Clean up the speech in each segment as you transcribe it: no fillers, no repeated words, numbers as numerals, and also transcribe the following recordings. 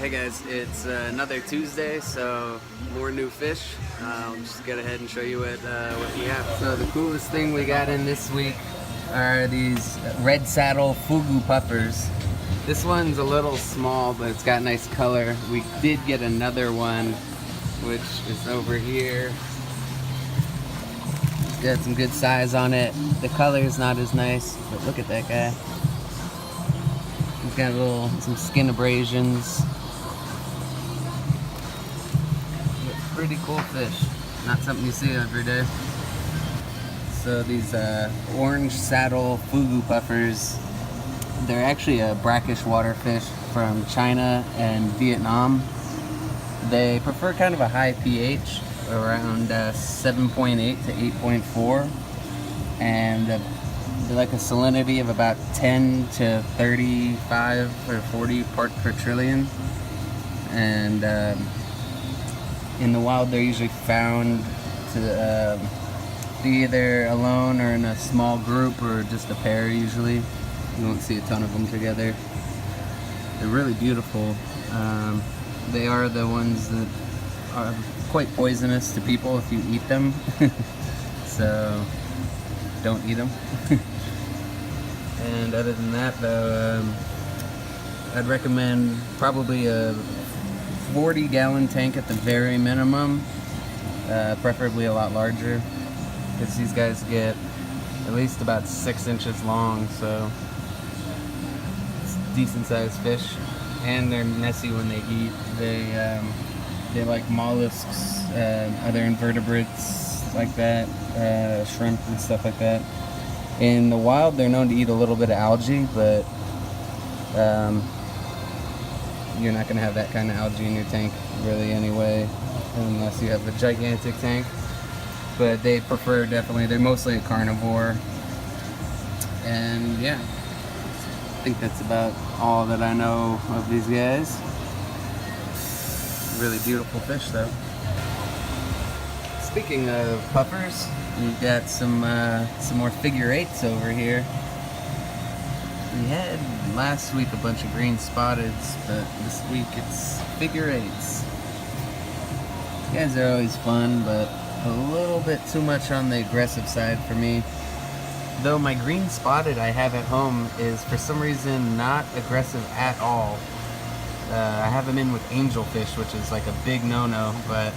Hey guys, it's another Tuesday, so more new fish. I'll just get ahead and show you what we have. So the coolest thing we got in this week are these red saddle Fugu puffers. This one's a little small, but it's got nice color. We did get another one, which is over here. It's got some good size on it. The color is not as nice, but look at that guy. He's got some skin abrasions. Pretty cool fish. Not something you see every day. So these orange saddle Fugu puffers, they're actually a brackish water fish from China and Vietnam. They prefer kind of a high pH, around 7.8 to 8.4, and they're like a salinity of about 10 to 35 or 40 parts per trillion. And in the wild, they're usually found to be either alone or in a small group or just a pair usually. You won't see a ton of them together. They're really beautiful. They are the ones that are quite poisonous to people if you eat them. So don't eat them. And other than that though, I'd recommend probably a 40-gallon tank at the very minimum, preferably a lot larger, because these guys get at least about 6 inches long, so it's decent sized fish. And they're messy when they eat. They like mollusks, other invertebrates like that, shrimp and stuff like that. In the wild, they're known to eat a little bit of algae, but you're not going to have that kind of algae in your tank really anyway, unless you have a gigantic tank. But they prefer, definitely, they're mostly a carnivore. And yeah, I think that's about all that I know of these guys. Really beautiful fish though. Speaking of puffers, we've got some more figure eights over here. We had last week a bunch of green spotteds, but this week it's figure eights. You guys are always fun, but a little bit too much on the aggressive side for me. Though my green spotted I have at home is for some reason not aggressive at all. I have him in with angelfish, which is like a big no-no, but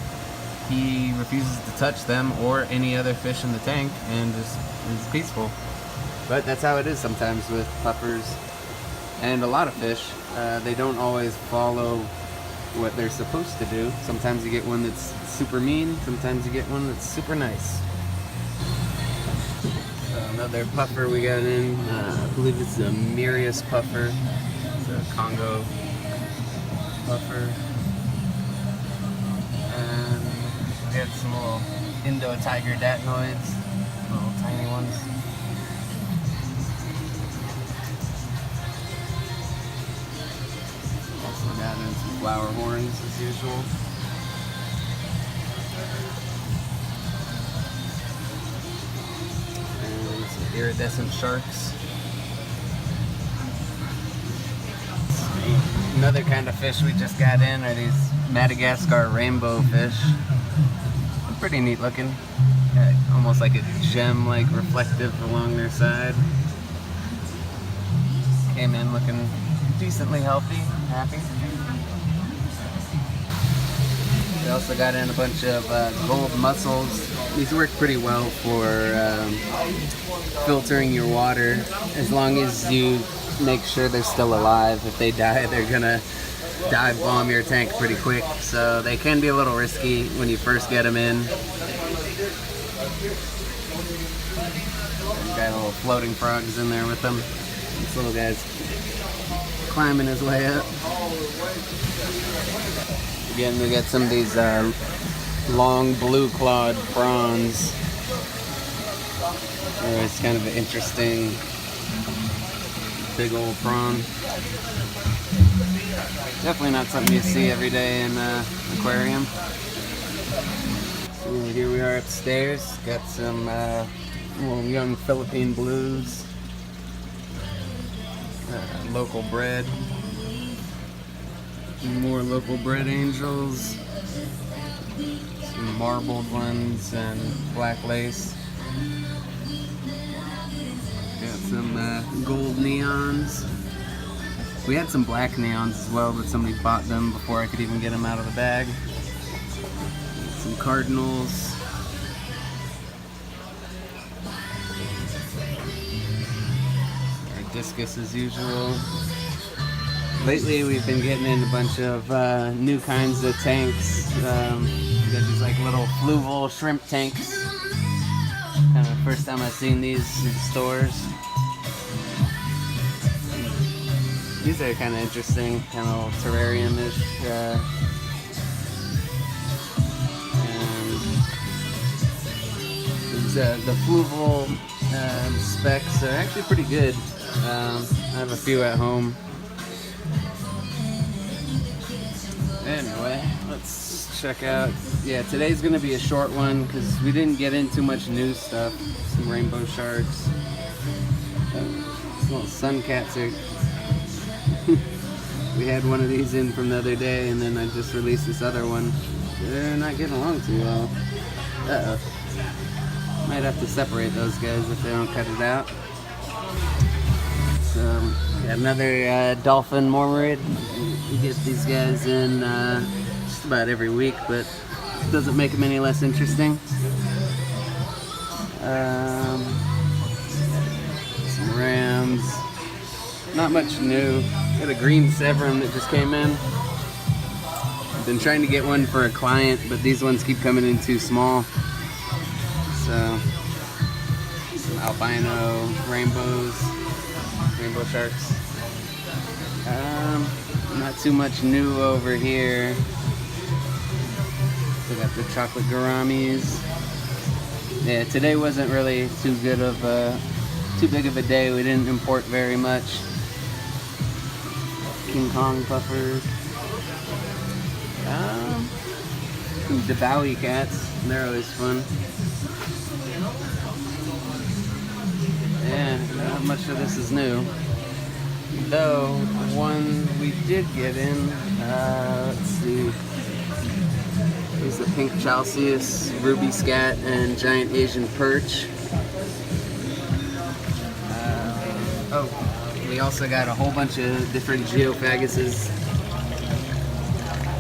he refuses to touch them or any other fish in the tank and just is peaceful. But that's how it is sometimes with puffers and a lot of fish. They don't always follow what they're supposed to do. Sometimes you get one that's super mean, sometimes you get one that's super nice. So another puffer we got in, I believe it's a Mirius puffer. It's a Congo puffer. And we got some little Indo-Tiger datinoids, little tiny ones. Also got in some flower horns as usual. And some iridescent sharks. Another kind of fish we just got in are these Madagascar rainbow fish. They're pretty neat looking. Got almost like a gem, like reflective along their side. Came in looking decently healthy, happy. We also got in a bunch of gold mussels. These work pretty well for filtering your water, as long as you make sure they're still alive. If they die, they're gonna dive bomb your tank pretty quick, so they can be a little risky when you first get them in. Got little floating frogs in there with them. This little guy's climbing his way up. Again, we got some of these long blue-clawed prawns. It's kind of an interesting big old prawn. Definitely not something you see every day in an aquarium. So here we are upstairs. Got some little young Philippine blues. Local bred. More local bred angels. Some marbled ones and black lace. Got some gold neons. We had some black neons as well, but somebody bought them before I could even get them out of the bag. Some cardinals. Our discus as usual. Lately we've been getting in a bunch of new kinds of tanks. We got these like little fluval shrimp tanks. Kind of the first time I've seen these in stores. These are kind of interesting, kind of terrarium-ish. And the fluval specs are actually pretty good. I have a few at home. Anyway, let's check out. Yeah, today's gonna be a short one because we didn't get into much new stuff. Some rainbow sharks. These little sun cats are. We had one of these in from the other day, and then I just released this other one. They're not getting along too well. Uh-oh. Might have to separate those guys if they don't cut it out. So, got another dolphin mormarid. We get these guys in just about every week, but it doesn't make them any less interesting. Some rams. Not much new. Got a green Severum that just came in. I've been trying to get one for a client, but these ones keep coming in too small. So, some albino rainbows, rainbow sharks. Not too much new over here. We got the chocolate Gouramis. Yeah, today wasn't really too big of a day. We didn't import very much. King Kong puffers. The Bowie cats. They're always fun. Yeah, not much of this is new. Though, one we did get in, let's see. There's the pink chalceus, ruby scat, and giant Asian perch. We also got a whole bunch of different geophaguses.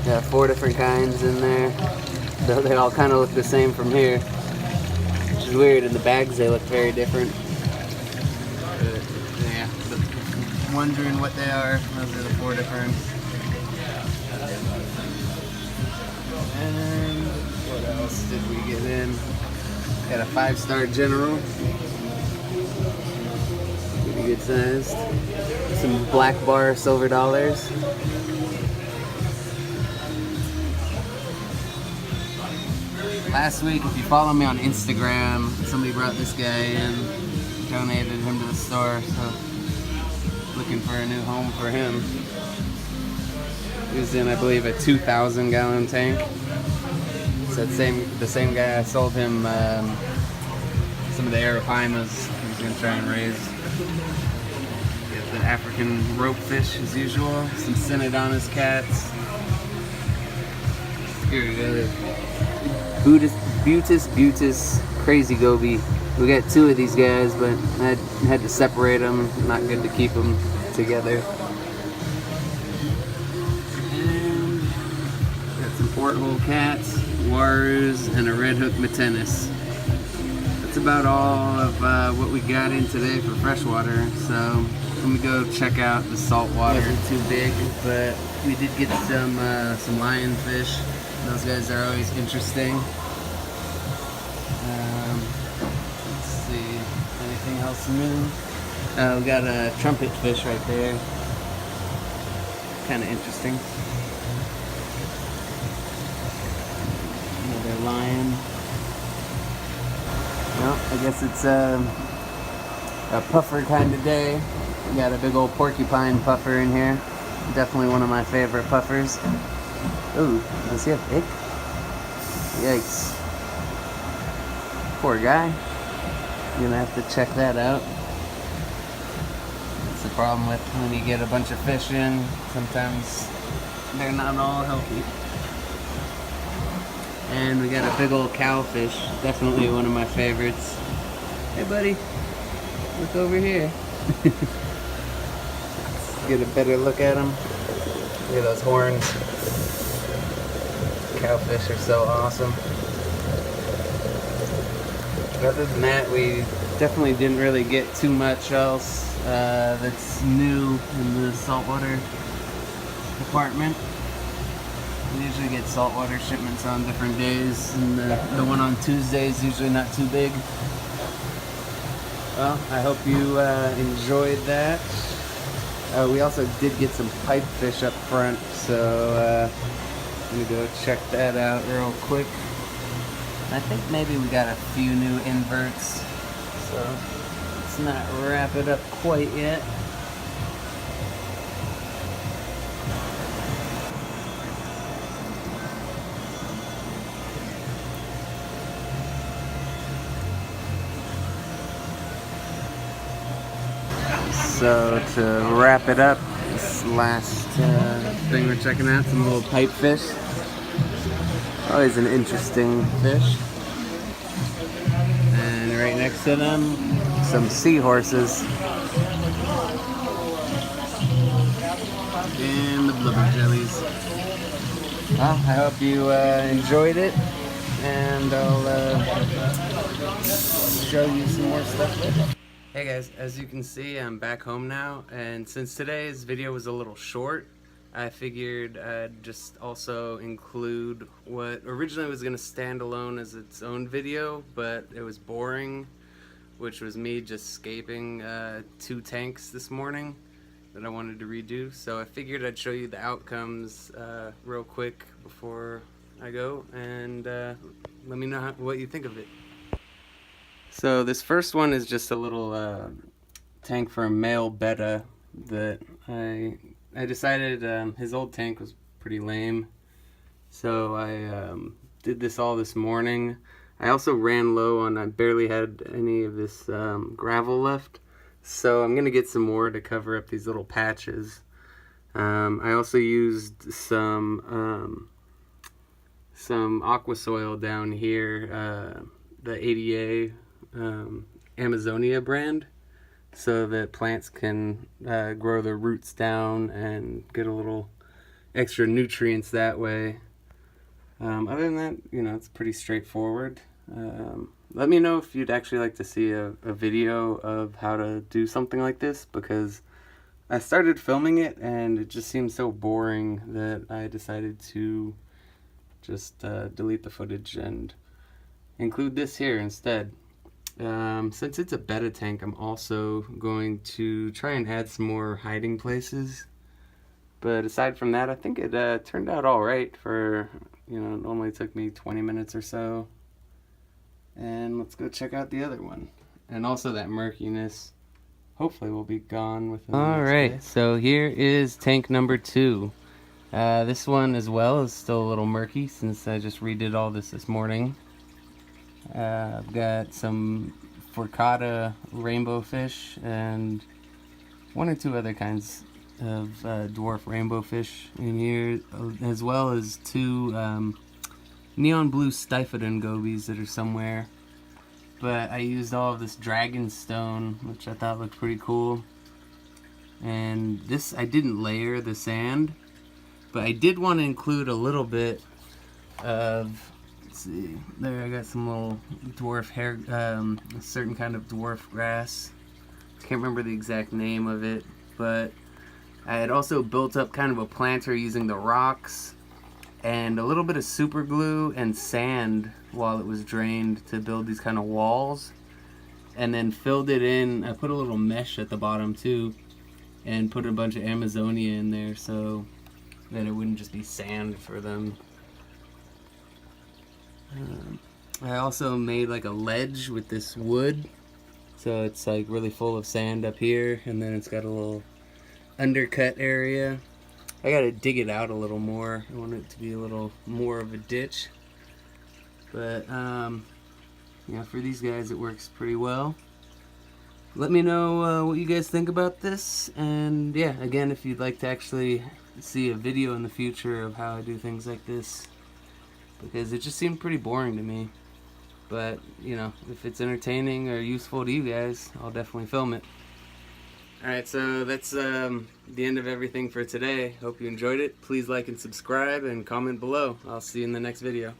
Got 4 different kinds in there. Though they all kind of look the same from here. Which is weird, in the bags they look very different. Yeah, but wondering what they are. Those are the 4 different. And what else did we get in? Got a 5-star general. Pretty good sized. Some black bar silver dollars. Last week, if you follow me on Instagram, somebody brought this guy in, donated him to the store, so looking for a new home for him. He was in, I believe, a 2,000 gallon tank. It's the same guy I sold him some of the Arapimas he's gonna try and raise. Get the African ropefish as usual, some Synodontis cats. Here we go. Butis, crazy goby. We got 2 of these guys, but I had to separate them. Not good to keep them together. And got some porthole cats, warus, and a red hook Matennis. That's about all of what we got in today for freshwater. So let me go check out the saltwater. It wasn't too big, but we did get some lionfish. Those guys are always interesting. Let's see, anything else new? We got a trumpet fish right there. Kind of interesting. Another lion. Well, I guess it's a puffer kind of day. We got a big old porcupine puffer in here. Definitely one of my favorite puffers. Ooh, does he have ick? Yikes. Poor guy. You're gonna have to check that out. That's the problem with when you get a bunch of fish in. Sometimes they're not all healthy. And we got a big old cowfish, definitely one of my favorites. Hey buddy, look over here. Let's get a better look at him. Look at those horns. Cowfish are so awesome. Other than that, we definitely didn't really get too much else that's new in the saltwater department. We usually get saltwater shipments on different days, and the one on Tuesday is usually not too big. Well, I hope you enjoyed that. We also did get some pipefish up front, so I'm gonna go check that out real quick. I think maybe we got a few new inverts, so let's not wrap it up quite yet. So to wrap it up, this last thing we're checking out, some little pipefish. Always an interesting fish. And right next to them, some seahorses. And the blubber jellies. Well, I hope you enjoyed it, and I'll show you some more stuff later. Hey guys, as you can see, I'm back home now, and since today's video was a little short, I figured I'd just also include what originally was going to stand alone as its own video, but it was boring, which was me just scaping 2 tanks this morning that I wanted to redo. So I figured I'd show you the outcomes real quick before I go, and let me know what you think of it. So this first one is just a little tank for a male betta that I decided his old tank was pretty lame, so I did this all this morning. I also ran low on, I barely had any of this gravel left, so I'm gonna get some more to cover up these little patches. I also used some aqua soil down here, the ADA Amazonia brand, so that plants can grow their roots down and get a little extra nutrients that way. Other than that, you know, it's pretty straightforward. Let me know if you'd actually like to see a video of how to do something like this, because I started filming it and it just seemed so boring that I decided to just delete the footage and include this here instead. Since it's a betta tank, I'm also going to try and add some more hiding places. But aside from that, I think it turned out alright for, you know, it only took me 20 minutes or so. And let's go check out the other one. And also that murkiness hopefully will be gone within the next day. Alright, so here is tank number 2. This one as well is still a little murky since I just redid all this morning. I've got some forcata rainbow fish and 1 or 2 other kinds of dwarf rainbow fish in here, as well as 2 neon blue Stiphodon gobies that are somewhere. But I used all of this dragon stone, which I thought looked pretty cool. And this, I didn't layer the sand, but I did want to include a little bit of, let's see, there I got some little dwarf hair, a certain kind of dwarf grass. Can't remember the exact name of it, but I had also built up kind of a planter using the rocks and a little bit of super glue and sand while it was drained to build these kind of walls, and then filled it in. I put a little mesh at the bottom too and put a bunch of Amazonia in there so that it wouldn't just be sand for them. I also made like a ledge with this wood, so it's like really full of sand up here, and then it's got a little undercut area. I gotta dig it out a little more. I want it to be a little more of a ditch, but yeah, for these guys it works pretty well. Let me know what you guys think about this, and yeah, again, if you'd like to actually see a video in the future of how I do things like this, because it just seemed pretty boring to me. But, you know, if it's entertaining or useful to you guys, I'll definitely film it. Alright, so that's the end of everything for today. Hope you enjoyed it. Please like and subscribe and comment below. I'll see you in the next video.